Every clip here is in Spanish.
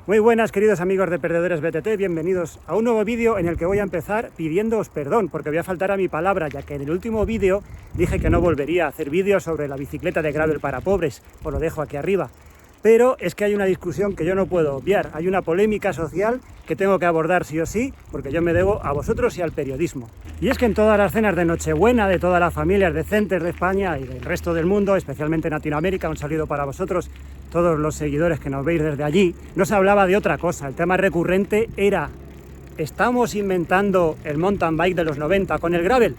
Muy buenas, queridos amigos de Perdedores BTT, bienvenidos a un nuevo vídeo en el que voy a empezar pidiéndoos perdón porque voy a faltar a mi palabra, ya que en el último vídeo dije que no volvería a hacer vídeos sobre la bicicleta de gravel para pobres, os lo dejo aquí arriba. Pero es que hay una discusión que yo no puedo obviar, hay una polémica social que tengo que abordar sí o sí, porque yo me debo a vosotros y al periodismo. Y es que en todas las cenas de Nochebuena de todas las familias decentes de España y del resto del mundo, especialmente en Latinoamérica, un saludo para vosotros, todos los seguidores que nos veis desde allí, no se hablaba de otra cosa. El tema recurrente era: ¿estamos inventando el mountain bike de los 90 con el gravel?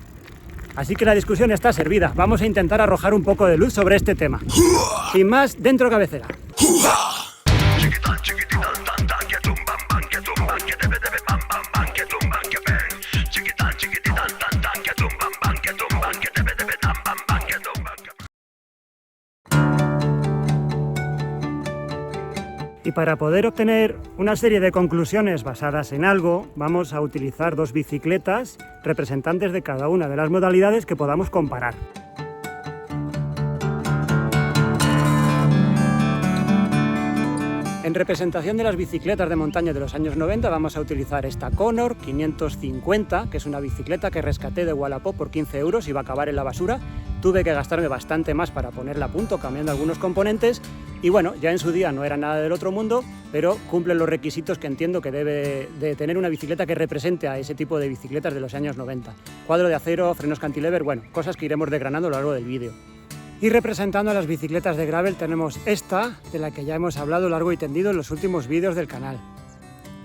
Así que la discusión está servida. Vamos a intentar arrojar un poco de luz sobre este tema. Sin más, dentro cabecera. Y para poder obtener una serie de conclusiones basadas en algo, vamos a utilizar dos bicicletas representantes de cada una de las modalidades que podamos comparar. En representación de las bicicletas de montaña de los años 90 vamos a utilizar esta Conor 550, que es una bicicleta que rescaté de Wallapop por 15 euros y va a acabar en la basura. Tuve que gastarme bastante más para ponerla a punto, cambiando algunos componentes. Y bueno, ya en su día no era nada del otro mundo, pero cumple los requisitos que entiendo que debe de tener una bicicleta que represente a ese tipo de bicicletas de los años 90. Cuadro de acero, frenos cantilever, bueno, cosas que iremos desgranando a lo largo del vídeo. Y representando a las bicicletas de gravel tenemos esta, de la que ya hemos hablado largo y tendido en los últimos vídeos del canal.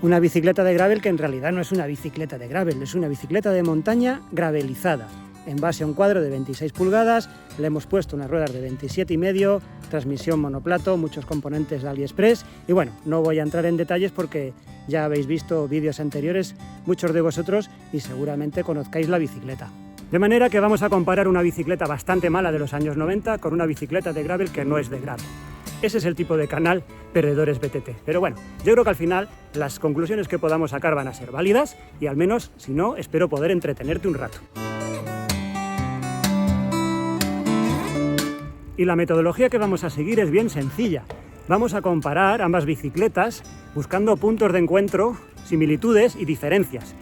Una bicicleta de gravel que en realidad no es una bicicleta de gravel, es una bicicleta de montaña gravelizada. En base a un cuadro de 26 pulgadas, le hemos puesto unas ruedas de 27,5, transmisión monoplato, muchos componentes de AliExpress y bueno, no voy a entrar en detalles porque ya habéis visto vídeos anteriores, muchos de vosotros, y seguramente conozcáis la bicicleta. De manera que vamos a comparar una bicicleta bastante mala de los años 90 con una bicicleta de gravel que no es de gravel. Ese es el tipo de canal Perdedores BTT. Pero bueno, yo creo que al final las conclusiones que podamos sacar van a ser válidas y al menos, si no, espero poder entretenerte un rato. Y la metodología que vamos a seguir es bien sencilla. Vamos a comparar ambas bicicletas buscando puntos de encuentro, similitudes y diferencias.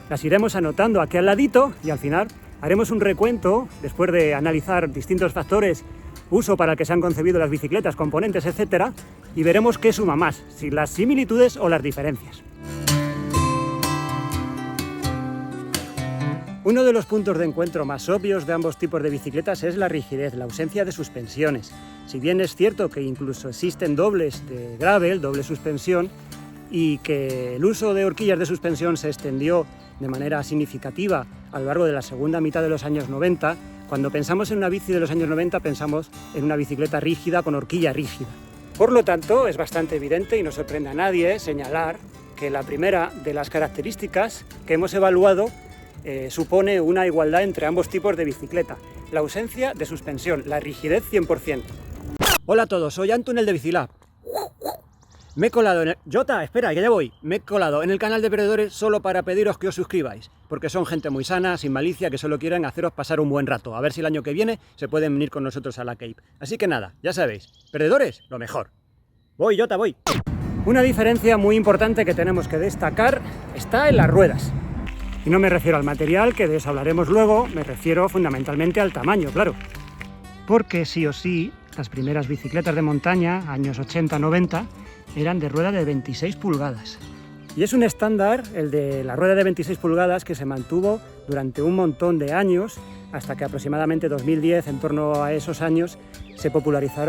Las iremos anotando aquí al ladito y al final haremos un recuento, después de analizar distintos factores, uso para el que se han concebido las bicicletas, componentes, etc. y veremos qué suma más, si las similitudes o las diferencias. Uno de los puntos de encuentro más obvios de ambos tipos de bicicletas es la rigidez, la ausencia de suspensiones. Si bien es cierto que incluso existen dobles de gravel, doble suspensión, y que el uso de horquillas de suspensión se extendió de manera significativa a lo largo de la segunda mitad de los años 90, cuando pensamos en una bici de los años 90 pensamos en una bicicleta rígida con horquilla rígida. Por lo tanto, es bastante evidente y no sorprende a nadie señalar que la primera de las características que hemos evaluado supone una igualdad entre ambos tipos de bicicleta: la ausencia de suspensión, la rigidez 100%. Hola a todos, soy Antun, el de Bicilab. Me he colado en el... Jota, espera, que ya voy. Me he colado en el canal de Perdedores solo para pediros que os suscribáis, porque son gente muy sana, sin malicia, que solo quieren haceros pasar un buen rato. A ver si el año que viene se pueden venir con nosotros a la Cape. Así que nada, ya sabéis, Perdedores, lo mejor. Voy, Jota, voy. Una diferencia muy importante que tenemos que destacar está en las ruedas. Y no me refiero al material, que de eso hablaremos luego, me refiero fundamentalmente al tamaño, claro. Porque sí o sí, las primeras bicicletas de montaña, años 80-90, eran de rueda de 26 pulgadas. Y es un estándar, el de la rueda de 26 pulgadas, que se mantuvo durante un montón de años, hasta que aproximadamente 2010, en torno a esos años,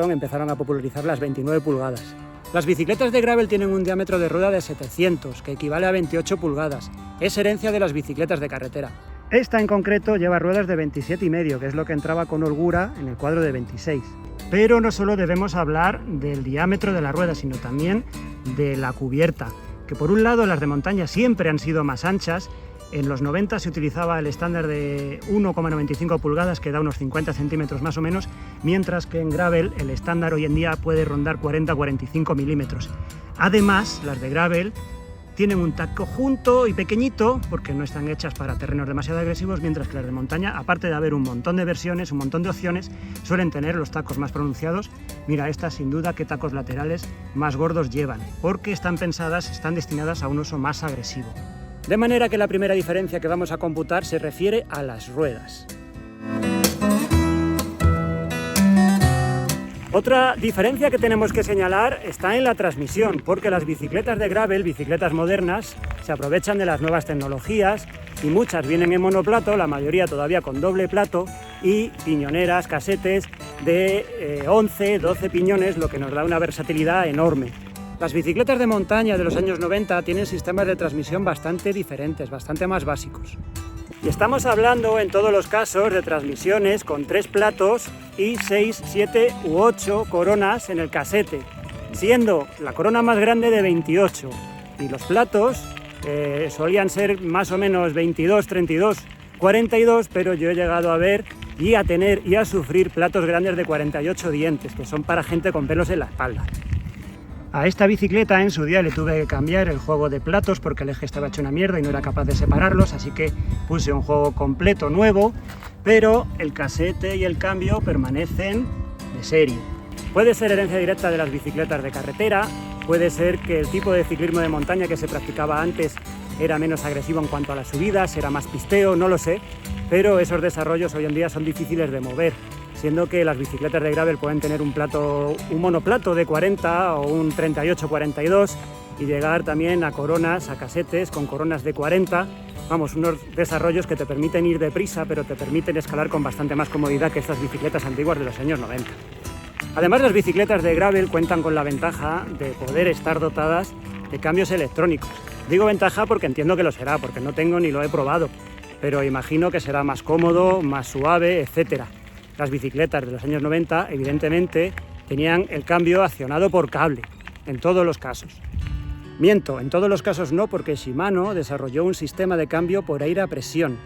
empezaron a popularizar las 29 pulgadas. Las bicicletas de gravel tienen un diámetro de rueda de 700, que equivale a 28 pulgadas. Es herencia de las bicicletas de carretera. Esta en concreto lleva ruedas de 27,5, que es lo que entraba con holgura en el cuadro de 26. Pero no solo debemos hablar del diámetro de la rueda, sino también de la cubierta, que por un lado las de montaña siempre han sido más anchas. En los 90 se utilizaba el estándar de 1,95 pulgadas, que da unos 50 centímetros más o menos, mientras que en gravel el estándar hoy en día puede rondar 40-45 milímetros. Además, las de gravel tienen un taco junto y pequeñito, porque no están hechas para terrenos demasiado agresivos, mientras que las de montaña, aparte de haber un montón de versiones, un montón de opciones, suelen tener los tacos más pronunciados. Mira, estas sin duda qué tacos laterales más gordos llevan, porque están destinadas a un uso más agresivo. De manera que la primera diferencia que vamos a computar se refiere a las ruedas. Otra diferencia que tenemos que señalar está en la transmisión, porque las bicicletas de gravel, bicicletas modernas, se aprovechan de las nuevas tecnologías y muchas vienen en monoplato, la mayoría todavía con doble plato y piñoneras, casetes de 11, 12 piñones, lo que nos da una versatilidad enorme. Las bicicletas de montaña de los años 90 tienen sistemas de transmisión bastante diferentes, bastante más básicos. Y estamos hablando en todos los casos de transmisiones con 3 platos y 6, 7 u 8 coronas en el casete, siendo la corona más grande de 28 y los platos solían ser más o menos 22, 32, 42, pero yo he llegado a ver y a tener y a sufrir platos grandes de 48 dientes, que son para gente con pelos en la espalda. A esta bicicleta en su día le tuve que cambiar el juego de platos porque el eje estaba hecho una mierda y no era capaz de separarlos, así que puse un juego completo nuevo, pero el casete y el cambio permanecen de serie. Puede ser herencia directa de las bicicletas de carretera, puede ser que el tipo de ciclismo de montaña que se practicaba antes era menos agresivo en cuanto a las subidas, era más pisteo, no lo sé, pero esos desarrollos hoy en día son difíciles de mover, siendo que las bicicletas de gravel pueden tener un monoplato de 40 o un 38-42 y llegar también a coronas, a casetes con coronas de 40, vamos, unos desarrollos que te permiten ir deprisa, pero te permiten escalar con bastante más comodidad que estas bicicletas antiguas de los años 90. Además, las bicicletas de gravel cuentan con la ventaja de poder estar dotadas de cambios electrónicos. Digo ventaja porque entiendo que lo será, porque no tengo ni lo he probado, pero imagino que será más cómodo, más suave, etcétera. Las bicicletas de los años 90, evidentemente, tenían el cambio accionado por cable, en todos los casos. Miento, en todos los casos no, porque Shimano desarrolló un sistema de cambio por aire a presión.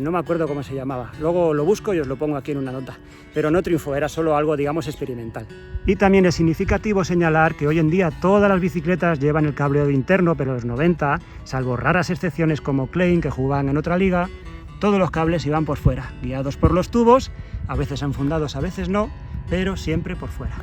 No me acuerdo cómo se llamaba, luego lo busco y os lo pongo aquí en una nota, pero no triunfó, era solo algo, digamos, experimental. Y también es significativo señalar que hoy en día todas las bicicletas llevan el cableado interno, pero en los 90, salvo raras excepciones como Klein, que jugaban en otra liga, todos los cables iban por fuera, guiados por los tubos, a veces enfundados, a veces no, pero siempre por fuera.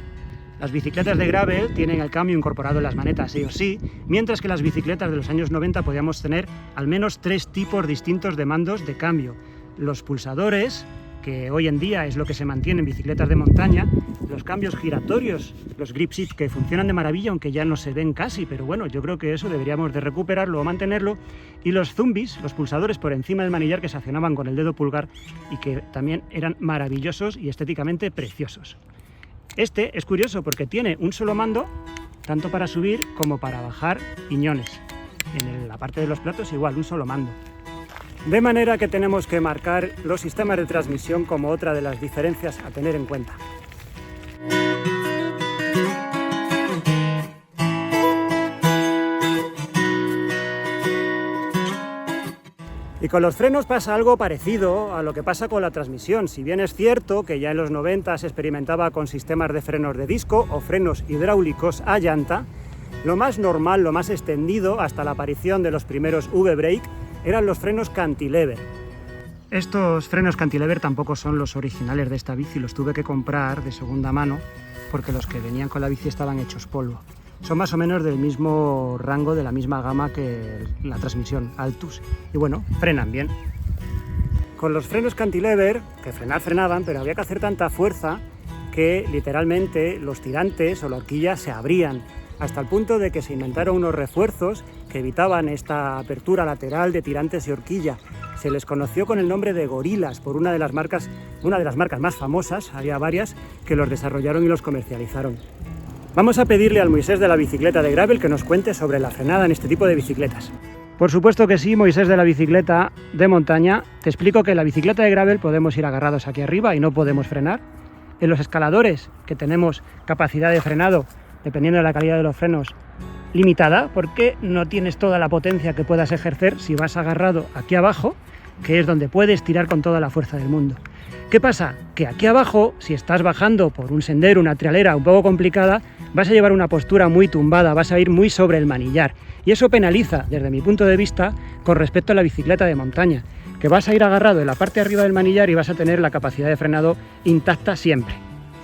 Las bicicletas de gravel tienen el cambio incorporado en las manetas sí o sí, mientras que las bicicletas de los años 90 podíamos tener al menos 3 tipos distintos de mandos de cambio. Los pulsadores, que hoy en día es lo que se mantiene en bicicletas de montaña, los cambios giratorios, los grip shift, que funcionan de maravilla, aunque ya no se ven casi, pero bueno, yo creo que eso deberíamos de recuperarlo o mantenerlo, y los zumbis, los pulsadores por encima del manillar que se accionaban con el dedo pulgar y que también eran maravillosos y estéticamente preciosos. Este es curioso porque tiene un solo mando, tanto para subir como para bajar piñones. En la parte de los platos igual, un solo mando. De manera que tenemos que marcar los sistemas de transmisión como otra de las diferencias a tener en cuenta. Y con los frenos pasa algo parecido a lo que pasa con la transmisión. Si bien es cierto que ya en los 90 se experimentaba con sistemas de frenos de disco o frenos hidráulicos a llanta, lo más normal, lo más extendido hasta la aparición de los primeros V-Brake eran los frenos cantilever. Estos frenos cantilever tampoco son los originales de esta bici, los tuve que comprar de segunda mano porque los que venían con la bici estaban hechos polvo. Son más o menos del mismo rango, de la misma gama que la transmisión Altus y bueno, frenan bien. Con los frenos cantilever, que frenaban, pero había que hacer tanta fuerza que literalmente los tirantes o la horquilla se abrían, hasta el punto de que se inventaron unos refuerzos que evitaban esta apertura lateral de tirantes y horquilla. Se les conoció con el nombre de Gorilas por una de las marcas más famosas, había varias, que los desarrollaron y los comercializaron. Vamos a pedirle al Moisés de la bicicleta de gravel que nos cuente sobre la frenada en este tipo de bicicletas. Por supuesto que sí, Moisés de la bicicleta de montaña. Te explico que en la bicicleta de gravel podemos ir agarrados aquí arriba y no podemos frenar. En los escaladores, que tenemos capacidad de frenado, dependiendo de la calidad de los frenos, limitada, porque no tienes toda la potencia que puedas ejercer si vas agarrado aquí abajo. que es donde puedes tirar con toda la fuerza del mundo. ¿Qué pasa? Que aquí abajo, si estás bajando por un sendero, una trialera un poco complicada, vas a llevar una postura muy tumbada, vas a ir muy sobre el manillar. Y eso penaliza, desde mi punto de vista, con respecto a la bicicleta de montaña, que vas a ir agarrado en la parte de arriba del manillar y vas a tener la capacidad de frenado intacta siempre.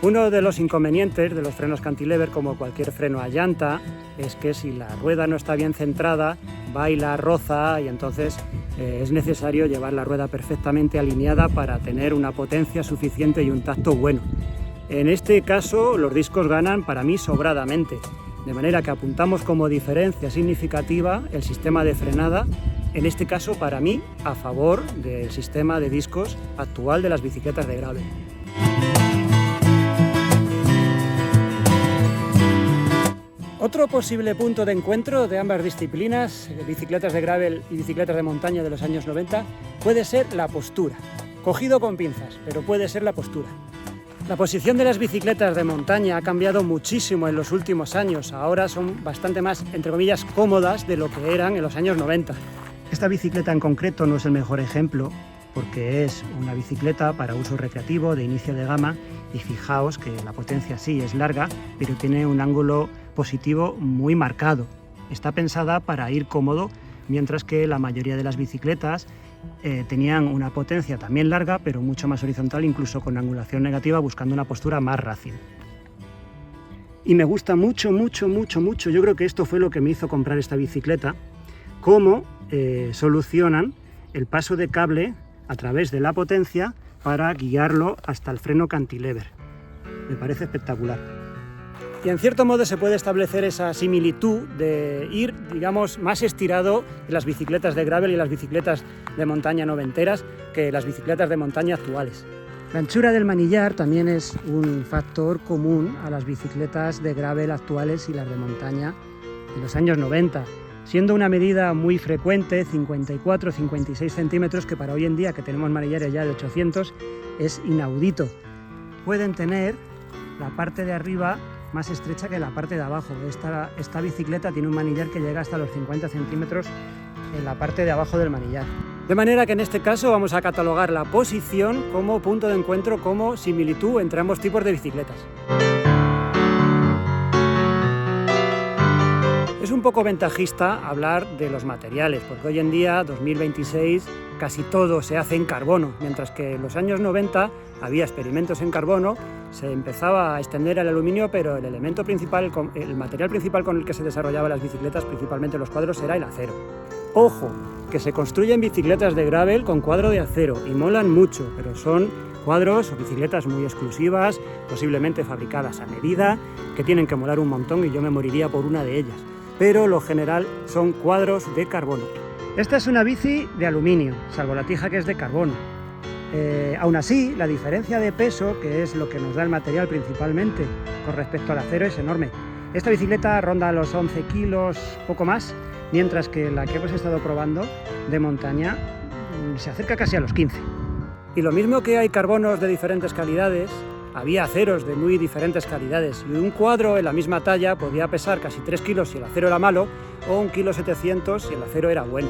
Uno de los inconvenientes de los frenos cantilever, como cualquier freno a llanta, es que si la rueda no está bien centrada, baila, roza y entonces es necesario llevar la rueda perfectamente alineada para tener una potencia suficiente y un tacto bueno. En este caso los discos ganan para mí sobradamente, de manera que apuntamos como diferencia significativa el sistema de frenada, en este caso para mí a favor del sistema de discos actual de las bicicletas de gravel. Otro posible punto de encuentro de ambas disciplinas, bicicletas de gravel y bicicletas de montaña de los años 90, puede ser la postura. Cogido con pinzas, pero puede ser la postura. La posición de las bicicletas de montaña ha cambiado muchísimo en los últimos años. Ahora son bastante más, entre comillas, cómodas de lo que eran en los años 90. Esta bicicleta en concreto no es el mejor ejemplo, porque es una bicicleta para uso recreativo, de inicio de gama, y fijaos que la potencia sí es larga, pero tiene un ángulo positivo muy marcado. Está pensada para ir cómodo, mientras que la mayoría de las bicicletas tenían una potencia también larga, pero mucho más horizontal, incluso con angulación negativa, buscando una postura más rácil. Y me gusta mucho, mucho, mucho, mucho, yo creo que esto fue lo que me hizo comprar esta bicicleta, cómo solucionan el paso de cable a través de la potencia para guiarlo hasta el freno cantilever. Me parece espectacular. Y en cierto modo se puede establecer esa similitud de ir, digamos, más estirado en las bicicletas de gravel y las bicicletas de montaña noventeras que las bicicletas de montaña actuales. La anchura del manillar también es un factor común a las bicicletas de gravel actuales y las de montaña de los años 90, siendo una medida muy frecuente, 54-56 centímetros, que para hoy en día, que tenemos manillares ya de 800, es inaudito. Pueden tener la parte de arriba más estrecha que la parte de abajo. Esta bicicleta tiene un manillar que llega hasta los 50 centímetros en la parte de abajo del manillar. De manera que en este caso vamos a catalogar la posición como punto de encuentro, como similitud entre ambos tipos de bicicletas. Es un poco ventajista hablar de los materiales, porque hoy en día, 2026, casi todo se hace en carbono, mientras que en los años 90 había experimentos en carbono, se empezaba a extender el aluminio, pero el elemento principal, el material principal con el que se desarrollaban las bicicletas, principalmente los cuadros, era el acero. Ojo, que se construyen bicicletas de gravel con cuadro de acero y molan mucho, pero son cuadros o bicicletas muy exclusivas, posiblemente fabricadas a medida, que tienen que molar un montón y yo me moriría por una de ellas. Pero lo general son cuadros de carbono. Esta es una bici de aluminio, salvo la tija que es de carbono. Aún así, la diferencia de peso, que es lo que nos da el material principalmente con respecto al acero, es enorme. Esta bicicleta ronda los 11 kilos, poco más, mientras que la que hemos estado probando de montaña se acerca casi a los 15. Y lo mismo que hay carbonos de diferentes calidades, había aceros de muy diferentes calidades, y un cuadro en la misma talla podía pesar casi 3 kilos si el acero era malo, o 1,7 kg si el acero era bueno.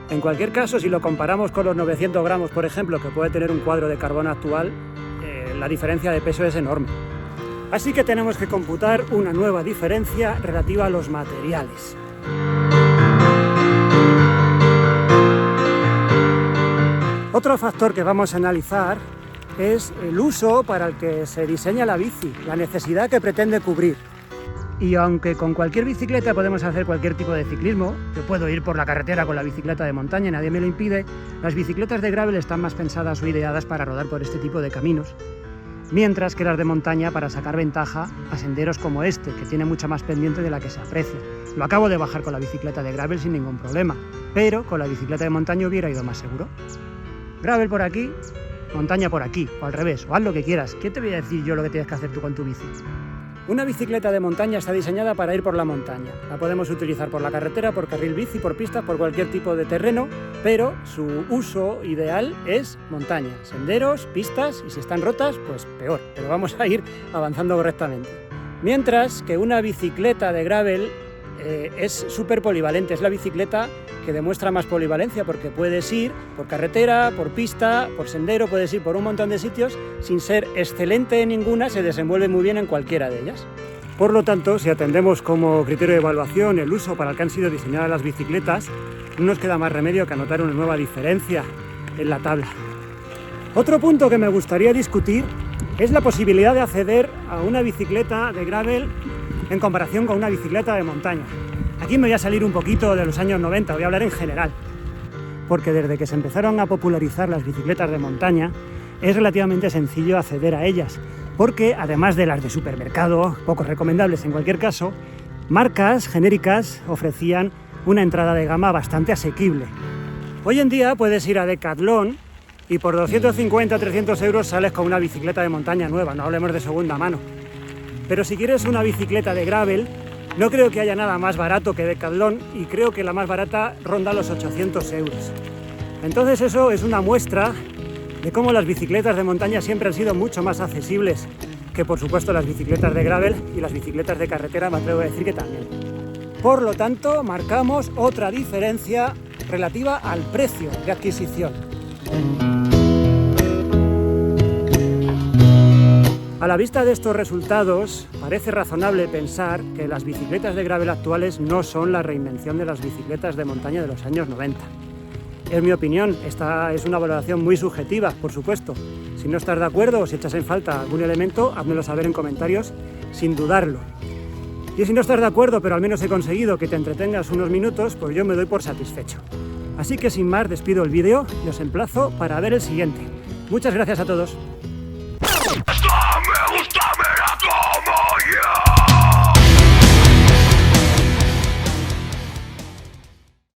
En cualquier caso, si lo comparamos con los 900 gramos, por ejemplo, que puede tener un cuadro de carbono actual, la diferencia de peso es enorme. Así que tenemos que computar una nueva diferencia relativa a los materiales. Otro factor que vamos a analizar es el uso para el que se diseña la bici, la necesidad que pretende cubrir. Y aunque con cualquier bicicleta podemos hacer cualquier tipo de ciclismo, yo puedo ir por la carretera con la bicicleta de montaña, nadie me lo impide, las bicicletas de gravel están más pensadas o ideadas para rodar por este tipo de caminos, mientras que las de montaña para sacar ventaja a senderos como este, que tiene mucha más pendiente de la que se aprecia. Lo acabo de bajar con la bicicleta de gravel sin ningún problema, pero con la bicicleta de montaña hubiera ido más seguro. Gravel por aquí, montaña por aquí, o al revés, o haz lo que quieras. ¿Qué te voy a decir yo lo que tienes que hacer tú con tu bici? Una bicicleta de montaña está diseñada para ir por la montaña. La podemos utilizar por la carretera, por carril bici, por pistas, por cualquier tipo de terreno, pero su uso ideal es montaña, senderos, pistas, y si están rotas, pues peor, pero vamos a ir avanzando correctamente. Mientras que una bicicleta de gravel es súper polivalente, es la bicicleta que demuestra más polivalencia porque puedes ir por carretera, por pista, por sendero, puedes ir por un montón de sitios, sin ser excelente en ninguna, se desenvuelve muy bien en cualquiera de ellas. Por lo tanto, si atendemos como criterio de evaluación el uso para el que han sido diseñadas las bicicletas, no nos queda más remedio que anotar una nueva diferencia en la tabla. Otro punto que me gustaría discutir es la posibilidad de acceder a una bicicleta de gravel en comparación con una bicicleta de montaña. Aquí me voy a salir un poquito de los años 90, voy a hablar en general, porque desde que se empezaron a popularizar las bicicletas de montaña, es relativamente sencillo acceder a ellas, porque además de las de supermercado, poco recomendables en cualquier caso, marcas genéricas ofrecían una entrada de gama bastante asequible. Hoy en día puedes ir a Decathlon y por 250 o 300 euros sales con una bicicleta de montaña nueva, no hablemos de segunda mano. Pero si quieres una bicicleta de gravel, no creo que haya nada más barato que Decathlon y creo que la más barata ronda los 800 euros. Entonces eso es una muestra de cómo las bicicletas de montaña siempre han sido mucho más accesibles que, por supuesto, las bicicletas de gravel, y las bicicletas de carretera me atrevo a decir que también. Por lo tanto, marcamos otra diferencia relativa al precio de adquisición. A la vista de estos resultados, parece razonable pensar que las bicicletas de gravel actuales no son la reinvención de las bicicletas de montaña de los años 90. Es mi opinión, esta es una valoración muy subjetiva, por supuesto. Si no estás de acuerdo o si echas en falta algún elemento, házmelo saber en comentarios sin dudarlo. Y si no estás de acuerdo, pero al menos he conseguido que te entretengas unos minutos, pues yo me doy por satisfecho. Así que sin más, despido el vídeo y os emplazo para ver el siguiente. Muchas gracias a todos.